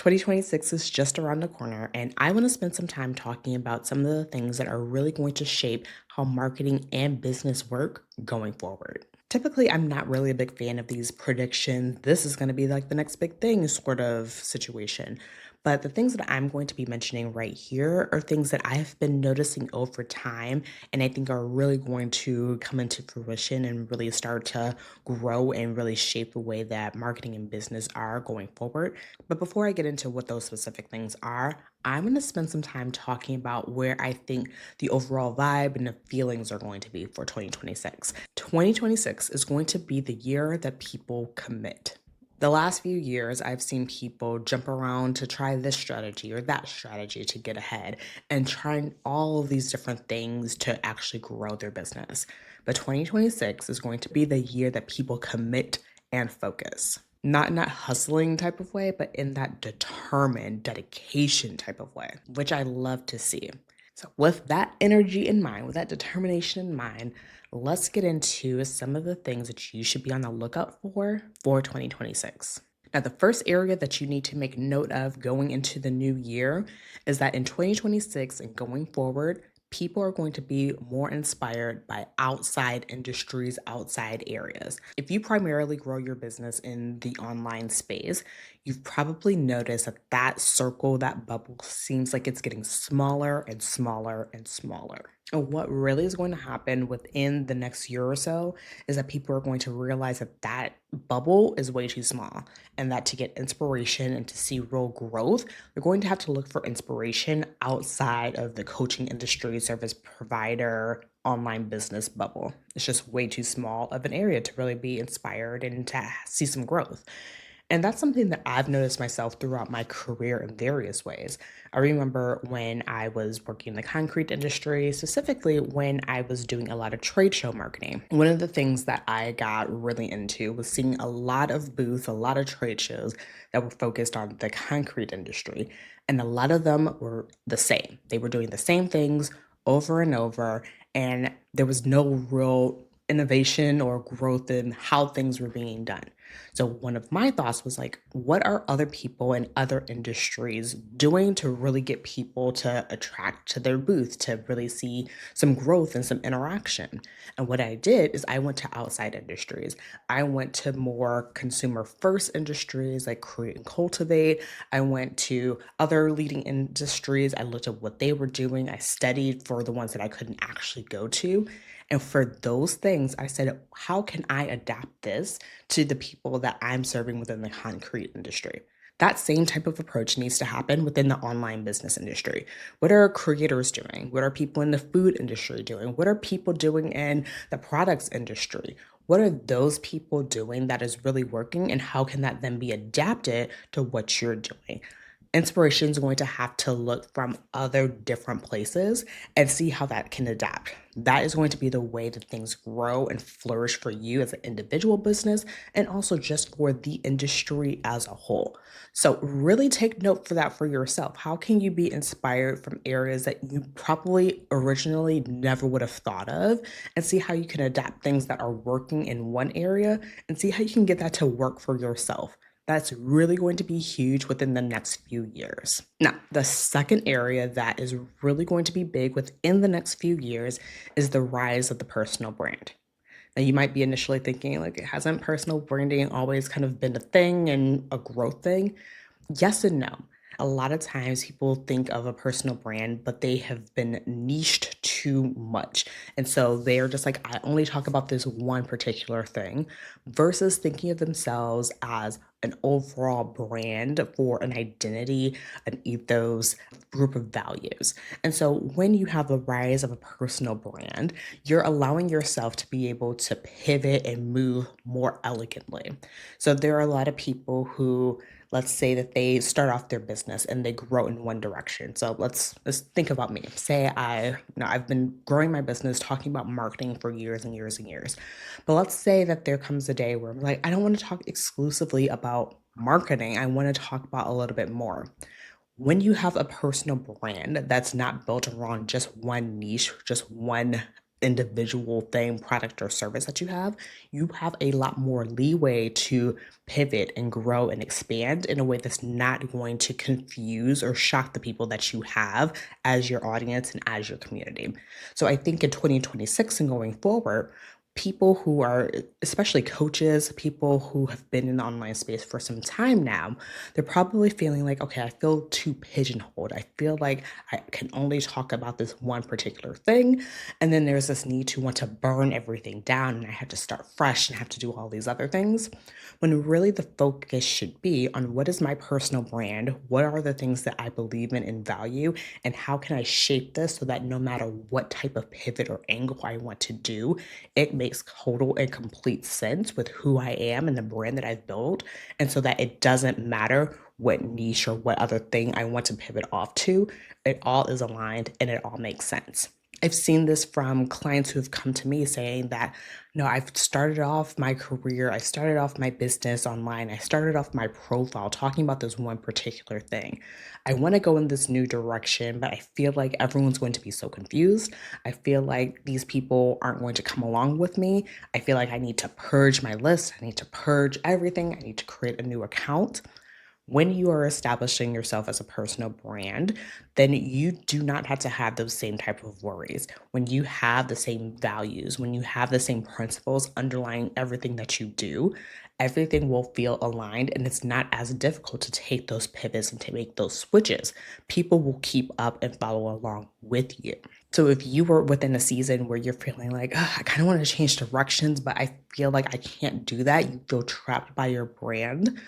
2026 is just around the corner, and I want to spend some time talking about some of the things that are really going to shape how marketing and business work going forward. Typically, I'm not really a big fan of these predictions. This is going to be like the next big thing sort of situation. But the things that I'm going to be mentioning right here are things that I have been noticing over time and I think are really going to come into fruition and really start to grow and really shape the way that marketing and business are going forward. But before I get into what those specific things are, I'm going to spend some time talking about where I think the overall vibe and the feelings are going to be for 2026. 2026 is going to be the year that people commit. The last few years, I've seen people jump around to try this strategy or that strategy to get ahead and trying all of these different things to actually grow their business. But 2026 is going to be the year that people commit and focus. Not in that hustling type of way, but in that determined dedication type of way, which I love to see. So, with that energy in mind, with that determination in mind, let's get into some of the things that you should be on the lookout for 2026. Now, the first area that you need to make note of going into the new year is that in 2026 and going forward, people are going to be more inspired by outside industries, outside areas. If you primarily grow your business in the online space, you've probably noticed that that circle, that bubble seems like it's getting smaller and smaller and smaller. And what really is going to happen within the next year or so is that people are going to realize that that bubble is way too small and that to get inspiration and to see real growth, they're going to have to look for inspiration outside of the coaching industry, service provider, online business bubble. It's just way too small of an area to really be inspired and to see some growth. And that's something that I've noticed myself throughout my career in various ways. I remember when I was working in the concrete industry, specifically when I was doing a lot of trade show marketing. One of the things that I got really into was seeing a lot of booths, a lot of trade shows that were focused on the concrete industry. And a lot of them were the same. They were doing the same things over and over, and there was no real innovation or growth in how things were being done. So one of my thoughts was like, what are other people in other industries doing to really get people to attract to their booth, to really see some growth and some interaction? And what I did is I went to outside industries. I went to more consumer first industries like create and cultivate. I went to other leading industries. I looked at what they were doing. I studied for the ones that I couldn't actually go to. And for those things, I said, how can I adapt this to the people that I'm serving within the concrete industry? That same type of approach needs to happen within the online business industry. What are creators doing? What are people in the food industry doing? What are people doing in the products industry? What are those people doing that is really working, and how can that then be adapted to what you're doing? Inspiration is going to have to look from other different places and see how that can adapt. That is going to be the way that things grow and flourish for you as an individual business and also just for the industry as a whole. So, really take note for that for yourself. How can you be inspired from areas that you probably originally never would have thought of and see how you can adapt things that are working in one area and see how you can get that to work for yourself? That's really going to be huge within the next few years. Now, the second area that is really going to be big within the next few years is the rise of the personal brand. Now, you might be initially thinking, like, hasn't personal branding always kind of been a thing and a growth thing? Yes and no. A lot of times people think of a personal brand, but they have been niched too much. And so they're just like, I only talk about this one particular thing versus thinking of themselves as an overall brand for an identity, an ethos, group of values. And so when you have the rise of a personal brand, you're allowing yourself to be able to pivot and move more elegantly. So there are a lot of people who, let's say that they start off their business and they grow in one direction. So let's think about me. Say I've been growing my business talking about marketing for years and years and years. But let's say that there comes a day where I'm like, I don't want to talk exclusively about marketing. I want to talk about a little bit more. When you have a personal brand that's not built around just one niche, just one individual thing, product, or service that you have a lot more leeway to pivot and grow and expand in a way that's not going to confuse or shock the people that you have as your audience and as your community. So I think in 2026 and going forward, people who are, especially coaches, people who have been in the online space for some time now, they're probably feeling like, okay, I feel too pigeonholed. I feel like I can only talk about this one particular thing. And then there's this need to want to burn everything down and I have to start fresh and have to do all these other things. When really the focus should be on what is my personal brand? What are the things that I believe in and value? And how can I shape this so that no matter what type of pivot or angle I want to do, it makes total and complete sense with who I am and the brand that I've built. And so that it doesn't matter what niche or what other thing I want to pivot off to, it all is aligned and it all makes sense. I've seen this from clients who have come to me saying that, no, I've started off my career, I started off my business online, I started off my profile talking about this one particular thing. I want to go in this new direction, but I feel like everyone's going to be so confused. I feel like these people aren't going to come along with me. I feel like I need to purge my list, I need to purge everything, I need to create a new account. When you are establishing yourself as a personal brand, then you do not have to have those same type of worries. When you have the same values, when you have the same principles underlying everything that you do, everything will feel aligned and it's not as difficult to take those pivots and to make those switches. People will keep up and follow along with you. So if you were within a season where you're feeling like, "Ugh, I kind of want to change directions, but I feel like I can't do that," you feel trapped by your brand,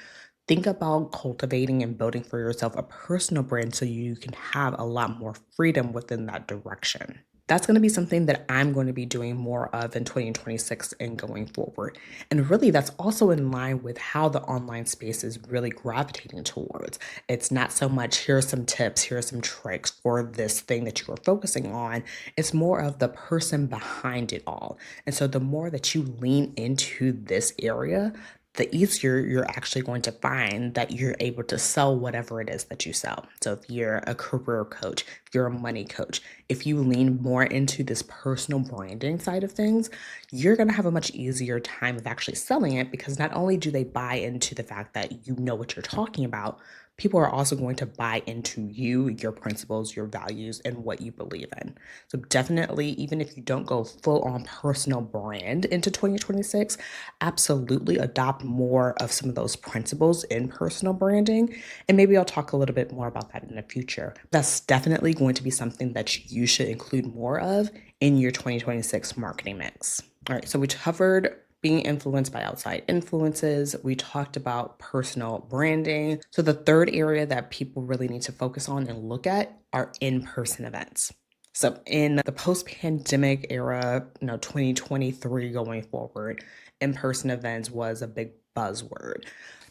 think about cultivating and building for yourself a personal brand so you can have a lot more freedom within that direction. That's going to be something that I'm going to be doing more of in 2026 and going forward. And really, that's also in line with how the online space is really gravitating towards. It's not so much, here are some tips, here are some tricks for this thing that you are focusing on. It's more of the person behind it all. And so, the more that you lean into this area, the easier you're actually going to find that you're able to sell whatever it is that you sell. So if you're a career coach, if you're a money coach, if you lean more into this personal branding side of things, you're going to have a much easier time of actually selling it because not only do they buy into the fact that you know what you're talking about, people are also going to buy into you, your principles, your values, and what you believe in. So definitely, even if you don't go full on personal brand into 2026, absolutely adopt more of some of those principles in personal branding. And maybe I'll talk a little bit more about that in the future. That's definitely going to be something that you should include more of in your 2026 marketing mix. All right, so we covered being influenced by outside influences. We talked about personal branding. So the third area that people really need to focus on and look at are in-person events. So in the post-pandemic era, 2023 going forward, in-person events was a big buzzword.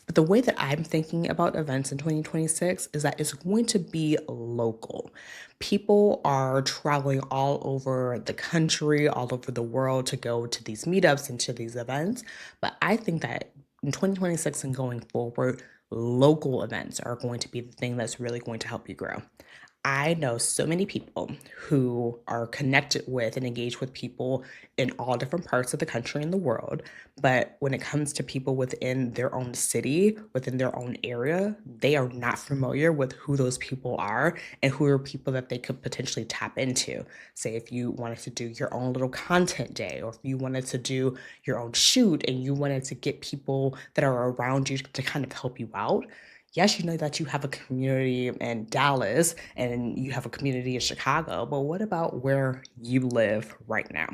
But the way that I'm thinking about events in 2026 is that it's going to be local. People are traveling all over the country, all over the world to go to these meetups and to these events. But I think that in 2026 and going forward, local events are going to be the thing that's really going to help you grow. I know so many people who are connected with and engaged with people in all different parts of the country and the world. But when it comes to people within their own city, within their own area, they are not familiar with who those people are and who are people that they could potentially tap into. Say, if you wanted to do your own little content day, or if you wanted to do your own shoot and you wanted to get people that are around you to kind of help you out. Yes, you know that you have a community in Dallas and you have a community in Chicago, but what about where you live right now?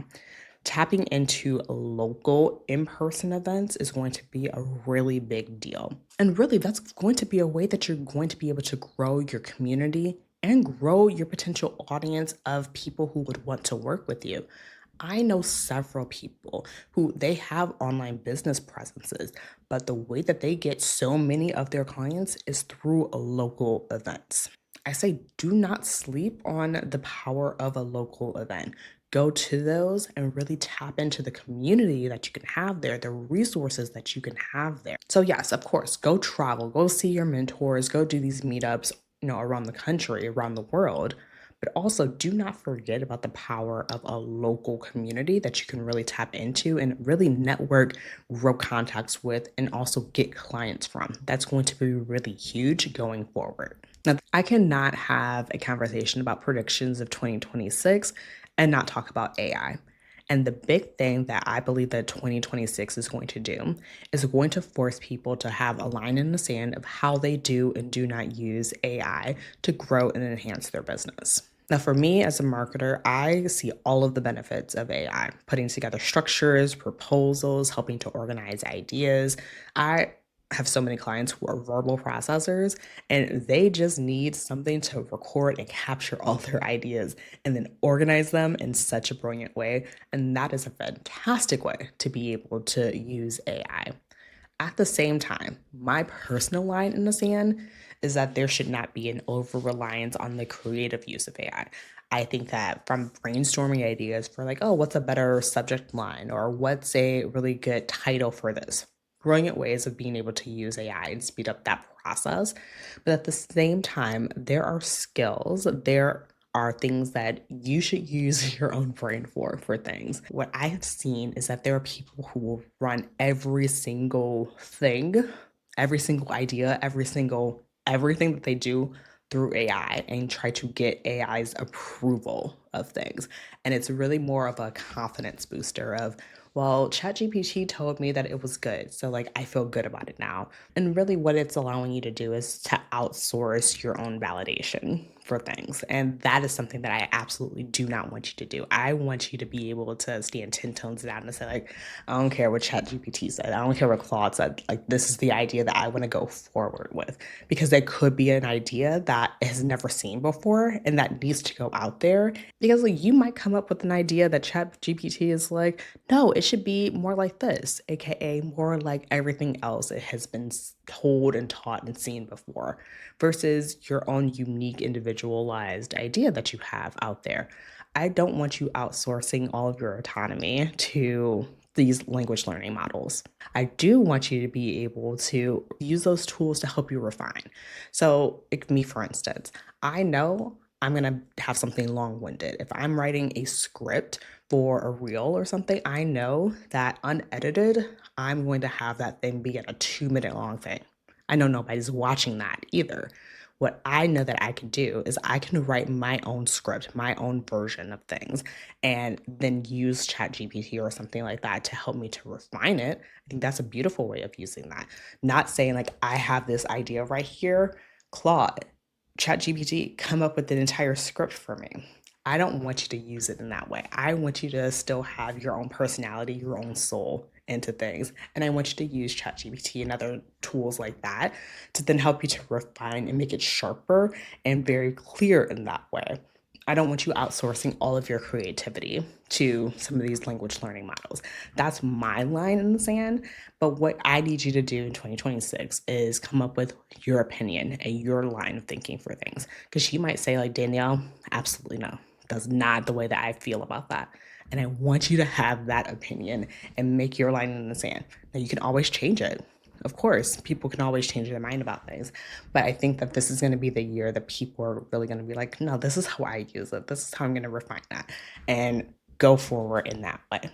Tapping into local in person events is going to be a really big deal. And really, that's going to be a way that you're going to be able to grow your community and grow your potential audience of people who would want to work with you. I know several people who they have online business presences, but the way that they get so many of their clients is through local events. I say do not sleep on the power of a local event. Go to those and really tap into the community that you can have there, the resources that you can have there. So, yes, of course, go travel, go see your mentors, go do these meetups, around the country, around the world. But also, do not forget about the power of a local community that you can really tap into and really network, grow contacts with, and also get clients from. That's going to be really huge going forward. Now, I cannot have a conversation about predictions of 2026 and not talk about AI. And the big thing that I believe that 2026 is going to do is going to force people to have a line in the sand of how they do and do not use AI to grow and enhance their business. Now, for me as a marketer, I see all of the benefits of AI, putting together structures, proposals, helping to organize ideas. I have so many clients who are verbal processors and they just need something to record and capture all their ideas and then organize them in such a brilliant way. And that is a fantastic way to be able to use AI. At the same time, my personal line in the sand is that there should not be an over reliance on the creative use of AI. I think that from brainstorming ideas for like, oh, what's a better subject line or what's a really good title for this? Brilliant ways of being able to use AI and speed up that process. But at the same time, there are skills, there are things that you should use your own brain for things. What I have seen is that there are people who will run every single thing, every single idea, every single everything that they do through AI and try to get AI's approval of things. And it's really more of a confidence booster of, well, ChatGPT told me that it was good. So like I feel good about it now. And really what it's allowing you to do is to outsource your own validation for things. And that is something that I absolutely do not want you to do. I want you to be able to stand 10 tones down and say, like, I don't care what ChatGPT said. I don't care what Claude said. Like, this is the idea that I want to go forward with. Because there could be an idea that has never seen before and that needs to go out there. Because like you might come up with an idea that ChatGPT is like, no, it should be more like this, aka more like everything else it has been told and taught and seen before, versus your own unique individualized idea that you have out there. I don't want you outsourcing all of your autonomy to these language learning models. I do want you to be able to use those tools to help you refine. So, like me, for instance, I know I'm going to have something long winded. If I'm writing a script for a reel or something, I know that unedited, I'm going to have that thing be at a 2 minute long thing. I know nobody's watching that either. What I know that I can do is I can write my own script, my own version of things, and then use ChatGPT or something like that to help me to refine it. I think that's a beautiful way of using that. Not saying like I have this idea right here, Claude, ChatGPT, come up with an entire script for me. I don't want you to use it in that way. I want you to still have your own personality, your own soul into things. And I want you to use ChatGPT and other tools like that to then help you to refine and make it sharper and very clear in that way. I don't want you outsourcing all of your creativity to some of these language learning models. That's my line in the sand. But what I need you to do in 2026 is come up with your opinion and your line of thinking for things. Because she might say, like, Danielle, absolutely no. That's not the way that I feel about that. And I want you to have that opinion and make your line in the sand. Now, you can always change it. Of course, people can always change their mind about things. But I think that this is going to be the year that people are really going to be like, no, this is how I use it. This is how I'm going to refine that and go forward in that way.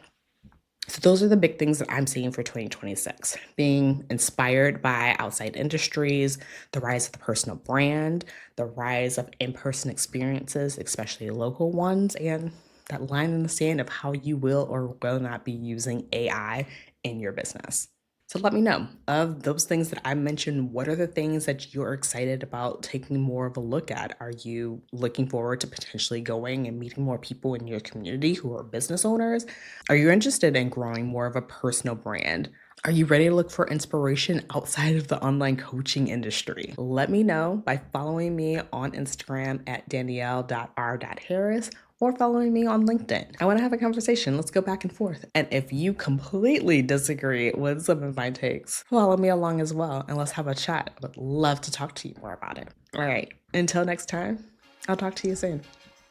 So, those are the big things that I'm seeing for 2026, being inspired by outside industries, the rise of the personal brand, the rise of in person experiences, especially local ones, and that line in the sand of how you will or will not be using AI in your business. So let me know of those things that I mentioned. What are the things that you're excited about taking more of a look at? Are you looking forward to potentially going and meeting more people in your community who are business owners? Are you interested in growing more of a personal brand? Are you ready to look for inspiration outside of the online coaching industry? Let me know by following me on Instagram at danielle.r.harris or following me on LinkedIn. I want to have a conversation. Let's go back and forth. And if you completely disagree with some of my takes, follow me along as well and let's have a chat. I would love to talk to you more about it. All right. Until next time, I'll talk to you soon.